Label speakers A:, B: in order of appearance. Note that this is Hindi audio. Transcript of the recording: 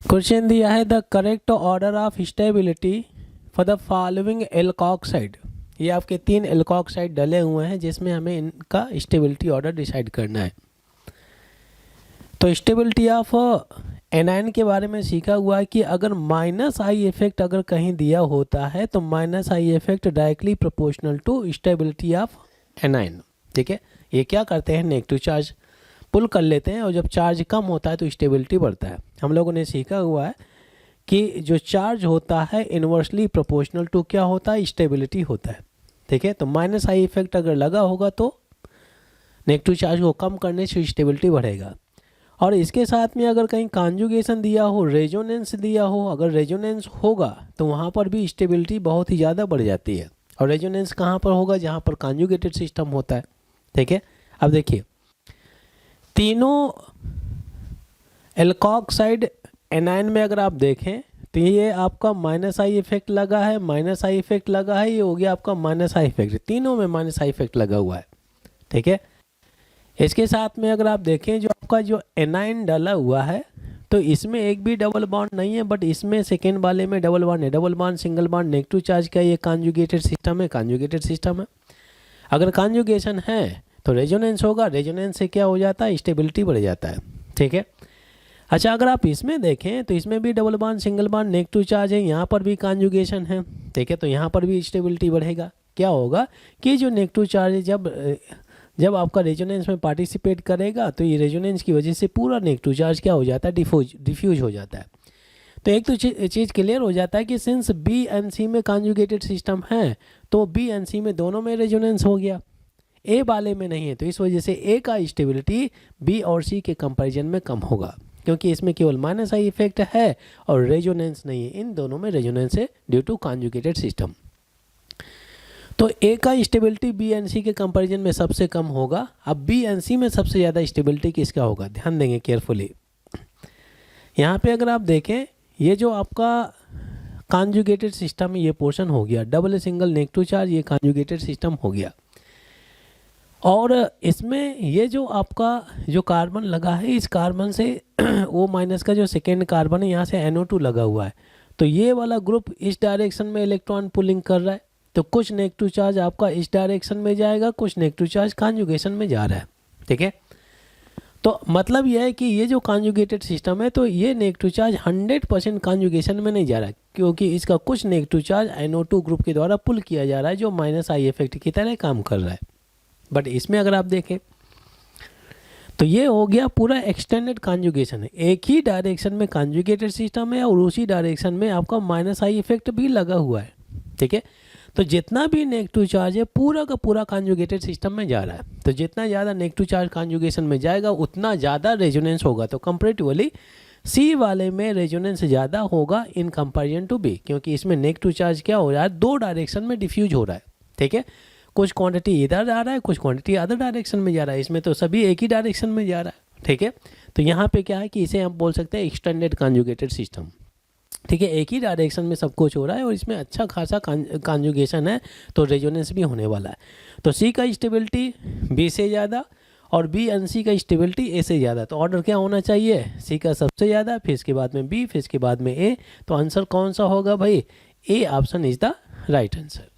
A: क्वेश्चन दिया है the correct order of stability for the following alkoxide. ये आपके 3 एल्कोक्साइड डले हुए हैं जिसमें हमें इनका स्टेबिलिटी ऑर्डर डिसाइड करना है। तो स्टेबिलिटी ऑफ एनायन के बारे में सीखा हुआ है कि अगर माइनस आई इफेक्ट अगर कहीं दिया होता है तो minus I effect directly proportional to stability of anion. ठीक है, ये क्या करते हैं, नेगेटिव चार्ज पुल कर लेते हैं और जब चार्ज कम होता है तो स्टेबिलिटी बढ़ता है। हम लोगों ने सीखा हुआ है कि जो चार्ज होता है इन्वर्सली प्रोपोर्शनल टू क्या होता है, स्टेबिलिटी होता है। ठीक है, तो माइनस आई इफेक्ट अगर लगा होगा तो नेगेटिव चार्ज को कम करने से स्टेबिलिटी बढ़ेगा। और इसके साथ में अगर कहीं कॉन्जुगेशन दिया हो, रेजोनेंस दिया हो, अगर रेजोनेंस होगा तो वहाँ पर भी स्टेबिलिटी बहुत ही ज़्यादा बढ़ जाती है। और रेजोनेंस कहाँ पर होगा, जहाँ पर कॉन्जुगेटेड सिस्टम होता है। ठीक है, अब देखिए तीनों एल्कोक्साइड एनायन में अगर आप देखें तो ये आपका माइनस आई इफेक्ट लगा है, माइनस आई इफेक्ट लगा है, ये हो गया आपका माइनस आई इफेक्ट, तीनों में माइनस आई इफेक्ट लगा हुआ है। ठीक है, इसके साथ में अगर आप देखें जो आपका जो एनायन डाला हुआ है तो इसमें एक भी डबल बॉन्ड नहीं है, बट इसमें सेकेंड वाले में डबल बॉन्ड है। Double bond single bond negative charge का ये कॉन्जुगेटेड सिस्टम है, कॉन्जुगेटेड सिस्टम है। अगर कॉन्जुगेशन है तो रेजोनेंस होगा, रेजोनेंस से क्या हो जाता है, स्टेबिलिटी बढ़ जाता है। ठीक है, अच्छा अगर आप इसमें देखें तो इसमें भी double bond single bond negative charge है, यहाँ पर भी कॉन्जुगेशन है। ठीक है, तो यहाँ पर भी स्टेबिलिटी बढ़ेगा। क्या होगा कि जो नेगेटिव चार्ज जब आपका रेजोनेंस में पार्टिसिपेट करेगा तो ये रेजोनेंस की वजह से पूरा नेगेटिव चार्ज क्या हो जाता है, डिफ्यूज हो जाता है। तो एक तो चीज़ क्लियर हो जाता है कि सिंस बी एंड सी में कॉन्जुगेटेड सिस्टम है तो बी एंड सी में दोनों में रेजोनेंस हो गया, ए वाले में नहीं है, तो इस वजह से ए का स्टेबिलिटी बी और सी के कंपैरिजन में कम होगा, क्योंकि इसमें केवल माइनस आई इफेक्ट है और रेजोनेंस नहीं है। इन दोनों में रेजोनेंस है ड्यू टू कॉन्जुगेटेड सिस्टम। तो ए का स्टेबिलिटी बी एंड सी के कंपैरिजन में सबसे कम होगा। अब बी एंड सी में सबसे ज़्यादा स्टेबिलिटी किसका होगा, ध्यान देंगे केयरफुली। यहाँ पे अगर आप देखें ये जो आपका कॉन्जुगेटेड सिस्टम है, ये पोर्शन हो गया डबल सिंगल नेगेटिव चार्ज, ये कॉन्जुगेटेड सिस्टम हो गया। और इसमें ये जो आपका जो कार्बन लगा है, इस कार्बन से O माइनस का जो सेकेंड कार्बन है यहाँ से NO2 लगा हुआ है, तो ये वाला ग्रुप इस डायरेक्शन में इलेक्ट्रॉन पुलिंग कर रहा है। तो कुछ नेगेटिव चार्ज आपका इस डायरेक्शन में जाएगा, कुछ नेगेटिव चार्ज कॉन्जुगेशन में जा रहा है। ठीक है, तो मतलब यह है कि ये जो कॉन्जुगेटेड सिस्टम है तो ये नेगेटिव चार्ज 100% कॉन्जुगेशन में नहीं जा रहा है, क्योंकि इसका कुछ नेगेटिव चार्ज NO2 ग्रुप के द्वारा पुल किया जा रहा है जो माइनस आई इफेक्ट की तरह काम कर रहा है। बट इसमें अगर आप देखें तो ये हो गया पूरा एक्सटेंडेड कॉन्जुगेशन है, एक ही डायरेक्शन में कॉन्जुगेटेड सिस्टम है और उसी डायरेक्शन में आपका माइनस आई इफेक्ट भी लगा हुआ है। ठीक है, तो जितना भी नेगेटिव चार्ज है पूरा का पूरा कॉन्जुगेटेड सिस्टम में जा रहा है, तो जितना ज़्यादा नेगेटिव चार्ज कॉन्जुगेशन में जाएगा उतना ज़्यादा रेजोनेंस होगा। तो कंपैरेटिवली सी वाले में रेजोनेंस ज़्यादा होगा इन कंपैरिजन टू बी, क्योंकि इसमें नेगेटिव चार्ज क्या हो रहा है, दो डायरेक्शन में डिफ्यूज हो रहा है। ठीक है, कुछ क्वांटिटी इधर जा रहा है, कुछ क्वांटिटी अदर डायरेक्शन में जा रहा है, इसमें तो सभी एक ही डायरेक्शन में जा रहा है। ठीक है, तो यहाँ पे क्या है कि इसे हम बोल सकते हैं एक्सटेंडेड कॉन्जुगेटेड सिस्टम। ठीक है, एक ही डायरेक्शन में सब कुछ हो रहा है और इसमें अच्छा खासा कॉन्जुगेशन है, तो रेजोनेंस भी होने वाला है। तो सी का स्टेबिलिटी बी से ज़्यादा और बी एंड सी का स्टेबिलिटी ए से ज़्यादा। तो ऑर्डर क्या होना चाहिए, सी का सबसे ज़्यादा, फिर इसके बाद में बी, फिर इसके बाद में ए। तो आंसर कौन सा होगा भाई, A option is the right answer.